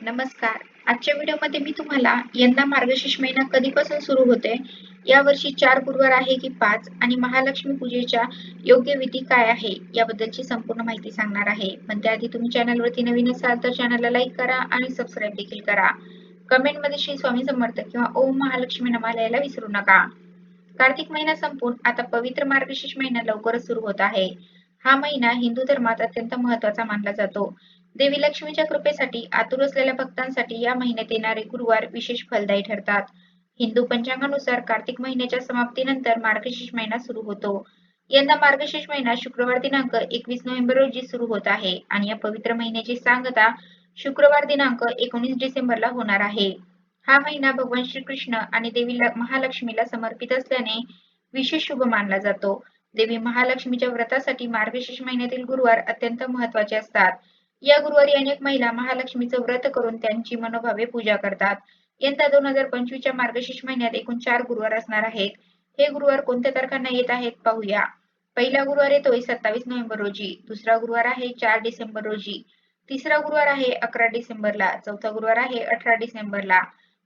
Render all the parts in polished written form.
नमस्कार. आजच्या व्हिडिओमध्ये मी तुम्हाला यंदा मार्गशीर्ष महिना कधीपासून सुरू होते, यावर्षी 4 गुरुवार आहे की 5 आणि महालक्ष्मी पूजेच्या योग्य विधी काय आहे याबद्दलची संपूर्ण माहिती सांगणार आहे. पण त्याआधी तुम्ही चॅनलवरती नवीन असाल तर चॅनलला लाईक करा आणि सबस्क्राईब देखील करा. कमेंटमध्ये श्री स्वामी समर्थ किंवा ओम महालक्ष्मी नमः लिहायला विसरू नका. कार्तिक महिना संपून आता पवित्र मार्गशीर्ष महिना लवकरच सुरू होत आहे. हा महिना हिंदू धर्मात अत्यंत महत्त्वाचा मानला जातो. देवी लक्ष्मीच्या कृपेसाठी आतुर असलेल्या भक्तांसाठी या महिन्यात येणारे गुरुवार विशेष फलदायी ठरतात. हिंदू पंचांगानुसार कार्तिक महिन्याच्या समाप्तीनंतर मार्गशीर्ष महिना सुरू होतो. यंदा मार्गशीर्ष महिना शुक्रवार दिनांक 21 नोव्हेंबर रोजी सुरू होत आहे आणि या पवित्र महिन्याची सांगता शुक्रवार दिनांक 19 डिसेंबरला होणार आहे. हा महिना भगवान श्रीकृष्ण आणि देवी महालक्ष्मीला समर्पित असल्याने विशेष शुभ मानला जातो. देवी महालक्ष्मीच्या व्रतासाठी मार्गशीर्ष महिन्यातील गुरुवार अत्यंत महत्त्वाचे असतात. या गुरुवारी अनेक महिला महालक्ष्मीचं व्रत करून त्यांची मनोभावे पूजा करतात. यंदा 2025 च्या मार्गशीर्ष महिन्यात एकूण 4 गुरुवार असणार आहेत. हे गुरुवार कोणत्या तारखांना येत आहेत पाहूया. पहिला गुरुवार येतोय 27 नोव्हेंबर रोजी, दुसरा गुरुवार आहे 4 डिसेंबर रोजी, तिसरा गुरुवार आहे 11 डिसेंबरला, चौथा गुरुवार आहे 18 डिसेंबरला.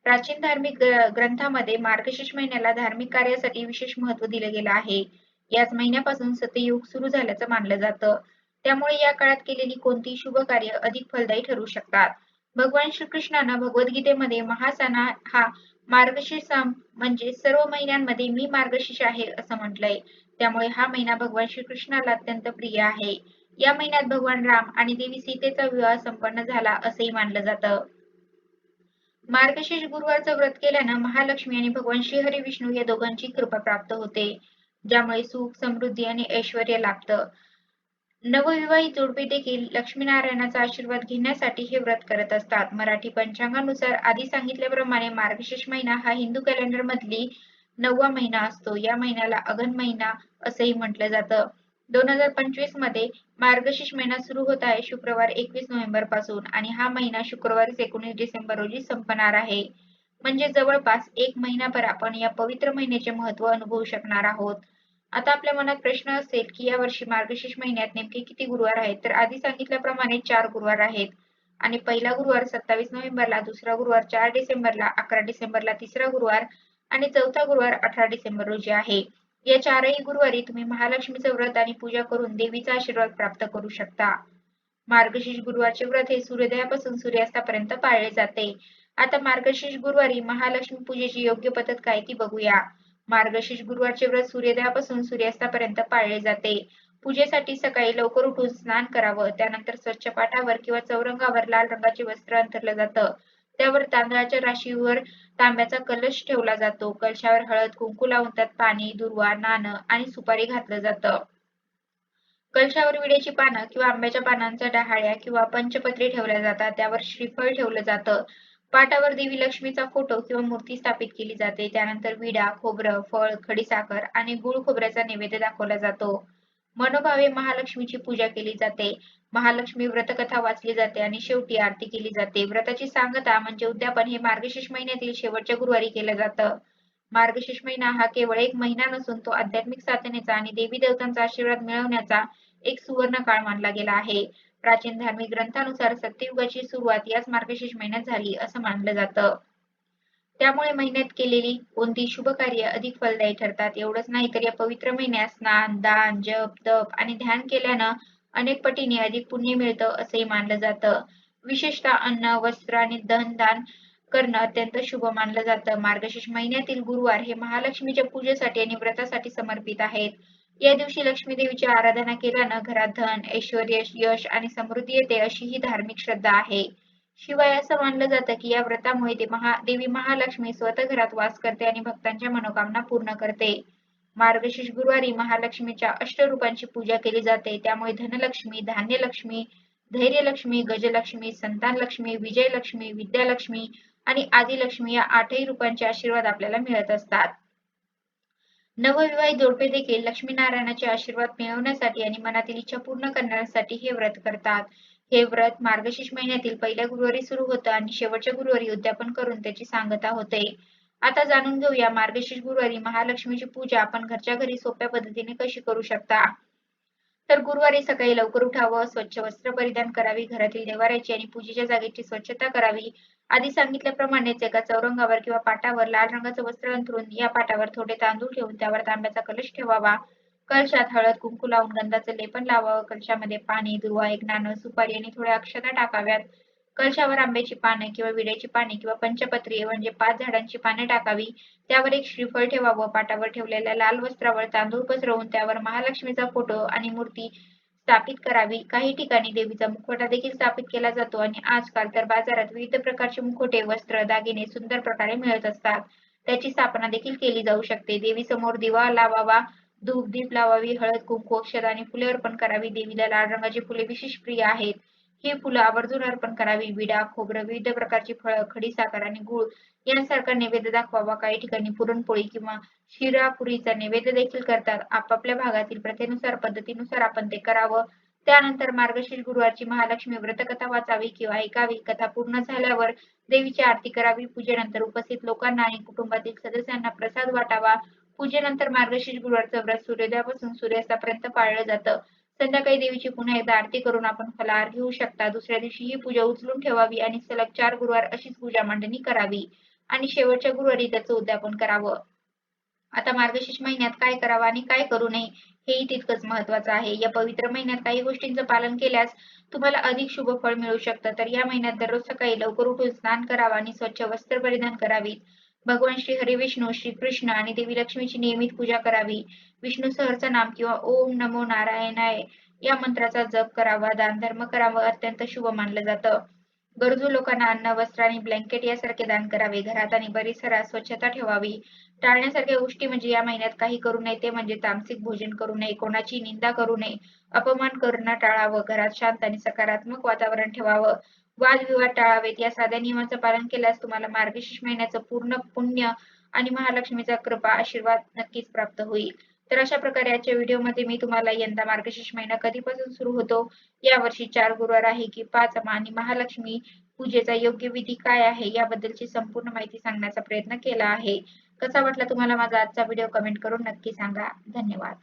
प्राचीन धार्मिक ग्रंथामध्ये मार्गशीर्ष महिन्याला धार्मिक कार्यासाठी विशेष महत्त्व दिले गेले आहे. याच महिन्यापासून सत्ययुग सुरू झाल्याचं मानलं जातं. त्यामुळे या काळात केलेली कोणतीही शुभ कार्य अधिक फलदायी ठरू शकतात. भगवान श्रीकृष्णानं भगवद्गीतेमध्ये महासाना हा मार्गशीर्ष म्हणजे सर्व महिन्यांमध्ये मी मार्गशीर्ष आहे असं म्हटलंय. त्यामुळे हा महिना भगवान श्रीकृष्णाला अत्यंत प्रिय आहे. या महिन्यात भगवान राम आणि देवी सीतेचा विवाह संपन्न झाला असंही मानलं जातं. मार्गशीर्ष गुरुवारचं व्रत केल्यानं महालक्ष्मी आणि भगवान श्रीहरी विष्णू या दोघांची कृपा प्राप्त होते, ज्यामुळे सुख, समृद्धी आणि ऐश्वर्य लाभतं. नवविवाहित जोडपे देखील लक्ष्मीनारायणाचा आशीर्वाद घेण्यासाठी हे व्रत करत असतात. मराठी पंचांगानुसार आधी सांगितल्याप्रमाणे मार्गशीर्ष महिना हा हिंदू कॅलेंडर मधली 9वा महिना असतो. या महिन्याला अगन महिना असंही म्हटलं जातं. 2025 मध्ये मार्गशीर्ष महिना सुरू होत आहे शुक्रवार 21 नोव्हेंबर पासून आणि हा महिना शुक्रवार 19 डिसेंबर रोजी संपणार आहे. म्हणजे जवळपास एक महिनाभर आपण या पवित्र महिन्याचे महत्त्व अनुभवू शकणार आहोत. आता आपल्या मनात प्रश्न असेल की या वर्षी मार्गशीर्ष महिन्यात नेमके किती गुरुवार आहेत? तर आधी सांगितल्याप्रमाणे 4 गुरुवार आहेत आणि पहिला गुरुवार 27 नोव्हेंबरला, दुसरा गुरुवार 4 डिसेंबरला, 11 डिसेंबरला तिसरा गुरुवार आणि चौथा गुरुवार 18 डिसेंबर रोजी आहे. या चारही गुरुवारी तुम्ही महालक्ष्मीचं व्रत आणि पूजा करून देवीचा आशीर्वाद प्राप्त करू शकता. मार्गशीर्ष गुरुवारचे व्रत हे सूर्योदयापासून सूर्यास्तापर्यंत पाळले जाते. आता मार्गशीर्ष गुरुवारी महालक्ष्मी पूजेची योग्य पद्धत काय ती बघूया. मार्गशीर्ष गुरुवारचे व्रत सूर्योदयापासून सूर्यास्तापर्यंत पाळले जाते. पूजेसाठी सकाळी लवकर उठून स्नान करावं, त्यानंतर स्वच्छ पाटावर किंवा चौरंगावर लाल रंगाचे वस्त्र अंथरलं जातं. त्यावर तांदळाच्या राशीवर तांब्याचा कलश ठेवला जातो. कलशावर हळद कुंकू लावून त्यात पाणी, दुर्वा, नाणं आणि सुपारी घातलं जातं. कलशावर विड्याची पानं किंवा आंब्याच्या पानांच्या डहाळ्या किंवा पंचपत्री ठेवल्या जातात. त्यावर श्रीफळ ठेवलं जातं. पाटावर देवी लक्ष्मीचा फोटो किंवा मूर्ती स्थापित केली जाते. त्यानंतर विडा, खोबरं, फळ, खडीसाखर आणि गुळ खोबऱ्याचा नैवेद्य दाखवला जातो. मनोभावे महालक्ष्मीची पूजा केली जाते. महालक्ष्मी व्रतकथा वाचली जाते आणि शेवटी आरती केली जाते. व्रताची सांगता म्हणजे उद्यापन हे मार्गशीर्ष महिन्यातील शेवटच्या गुरुवारी केलं जातं. मार्गशीर्ष महिना हा केवळ एक महिना नसून तो आध्यात्मिक साधनेचा आणि देवी देवतांचा आशीर्वाद मिळवण्याचा एक सुवर्ण काळ मानला गेला आहे. प्राचीन धार्मिक ग्रंथानुसार सत्ययुगाची सुरुवात याच मार्गशीर्ष महिन्यात झाली असं मानलं जातं. त्यामुळे महिन्यात केलेली कोणतीही शुभ कार्य अधिक फलदायी ठरतात. एवढंच नाही तर या पवित्र महिन्यात स्नान, दान, जप, तप आणि ध्यान केल्यानं अनेक पटीने अधिक पुण्य मिळतं असंही मानलं जातं. विशेषतः अन्न, वस्त्र आणि धनदान करणं अत्यंत शुभ मानलं जातं. मार्गशीर्ष महिन्यातील गुरुवार हे महालक्ष्मीच्या पूजेसाठी आणि व्रतासाठी समर्पित आहेत. या दिवशी लक्ष्मी देवीची आराधना केल्यानं घरात धन, ऐश्वर्य, यश आणि समृद्धी येते अशी ही धार्मिक श्रद्धा आहे. शिवाय असं मानलं जातं की या व्रतामुळे देवी महालक्ष्मी स्वतः घरात वास करते आणि भक्तांच्या मनोकामना पूर्ण करते. मार्गशीर्ष गुरुवारी महालक्ष्मीच्या अष्टरूपांची पूजा केली जाते. त्यामुळे धनलक्ष्मी, धान्यलक्ष्मी, धैर्यलक्ष्मी, गजलक्ष्मी, संतानलक्ष्मी, विजयलक्ष्मी, विद्यालक्ष्मी आणि आदिलक्ष्मी या 8ही रूपांचे आशीर्वाद आपल्याला मिळत असतात. नवविवाहित जोडपे देखील लक्ष्मीनारायणाचे आशीर्वाद मिळवण्यासाठी आणि मनातील इच्छा पूर्ण करण्यासाठी हे व्रत करतात. हे व्रत मार्गशीर्ष महिन्यातील पहिल्या गुरुवारी सुरू होतं आणि शेवटच्या गुरुवारी उद्यापन करून त्याची सांगता होते. आता जाणून घेऊया मार्गशीर्ष गुरुवारी महालक्ष्मीची पूजा आपण घरच्या घरी सोप्या पद्धतीने कशी करू शकता. तर गुरुवारी सकाळी लवकर उठावं, स्वच्छ वस्त्र परिधान करावी, घरातील देवाऱ्याची आणि पूजेच्या जागेची स्वच्छता करावी. आधी सांगितल्याप्रमाणेच एका चौरंगावर किंवा पाटावर लाल रंगाचं वस्त्र अंथरून या पाटावर थोडे तांदूळ ठेवून त्यावर तांब्याचा कलश ठेवावा. कलशात हळद, कुंकू लावून गंधाचं लेपन लावावं. कलशामध्ये पाणी, दुर्वा, एक नाणं, सुपारी आणि थोड्या अक्षता टाकाव्यात. कलशावर आंब्याची पाने किंवा विड्याची पाने किंवा पंचपत्री म्हणजे 5 झाडांची पाने टाकावी. त्यावर एक श्रीफळ ठेवावं. पाटावर ठेवलेल्या लाल वस्त्रावर तांदूळ पसरवून त्यावर महालक्ष्मीचा फोटो आणि मूर्ती स्थापित करावी. काही ठिकाणी देवीचा मुखवटा देखील स्थापित केला जातो आणि आजकाल तर बाजारात विविध प्रकारचे मुखवटे, वस्त्र, दागिने सुंदर प्रकारे मिळत असतात. त्याची स्थापना देखील केली जाऊ शकते. देवीसमोर दिवा लावावा, धूप दीप लावावी, हळद, कुंकू, अक्षता आणि फुले अर्पण करावी. देवीला लाल रंगाची फुले विशेष प्रिय आहेत. ही फुलं आवर्जून अर्पण करावी. विडा, खोबरं, विविध प्रकारची फळं, खडीसाखर आणि गूळ यांसारखा नैवेद्य दाखवावा. काही ठिकाणी पुरणपोळी किंवा शिरा-पुरीचा नैवेद्य देखील करतात. आपापल्या भागातील प्रथेनुसार, पद्धतीनुसार आपण ते करावं. त्यानंतर मार्गशीर्ष गुरुवारची महालक्ष्मी व्रतकथा वाचावी किंवा ऐकावी. कथा पूर्ण झाल्यावर देवीची आरती करावी. पूजेनंतर उपस्थित लोकांना आणि कुटुंबातील सदस्यांना प्रसाद वाटावा. पूजेनंतर मार्गशीर्ष गुरुवारचं व्रत सूर्योदयापासून सूर्यास्तापर्यंत पाळलं जातं. संध्याकाळी देवीची पुन्हा एकदा आरती करून आपण फलाहार घेऊ शकता. दुसऱ्या दिवशी ही पूजा उचलून ठेवावी आणि सलग 4 गुरुवार अशीच पूजा मांडणी करावी आणि शेवटच्या गुरुवारी त्याचं उद्यापन करावं. आता मार्गशीर्ष महिन्यात काय करावं आणि काय करू नये हेही तितकंच महत्त्वाचं आहे. या पवित्र महिन्यात काही गोष्टींचं पालन केल्यास तुम्हाला अधिक शुभ फळ मिळू शकतं. तर या महिन्यात दररोज सकाळी लवकर उठून स्नान करावं आणि स्वच्छ वस्त्र परिधान करावीत. भगवान श्री हरिविष्णू, श्रीकृष्ण आणि देवी लक्ष्मीची नियमित पूजा करावी. विष्णू सहस्रनाम किंवा ओम नमो नारायणाय या मंत्राचा जप करावा. दानधर्म करावं अत्यंत शुभ मानलं जातं. गरजू लोकांना अन्न, वस्त्र आणि ब्लँकेट यासारखे दान करावे. घरात आणि परिसरात स्वच्छता ठेवावी. टाळण्यासारख्या गोष्टी म्हणजे या महिन्यात काही करू नये ते म्हणजे तामसिक भोजन करू नये, कोणाची निंदा करू नये, अपमान करणं टाळावं, घरात शांत आणि सकारात्मक वातावरण ठेवावं, वादविवाद टाळावेत. या साध्या नियमांचं पालन केल्यास तुम्हाला मार्गशीर्ष महिन्याचं पूर्ण पुण्य आणि महालक्ष्मीचा कृपा आशीर्वाद नक्कीच प्राप्त होईल. तर अशा प्रकारे आजच्या व्हिडिओमध्ये मी तुम्हाला यंदा मार्गशीर्ष महिना कधीपासून सुरू होतो, यावर्षी 4 गुरुवार आहे की 5 आणि महालक्ष्मी पूजेचा योग्य विधी काय आहे याबद्दलची संपूर्ण माहिती सांगण्याचा प्रयत्न केला आहे. कसा वाटला तुम्हाला माझा आजचा व्हिडिओ कमेंट करून नक्की सांगा. धन्यवाद.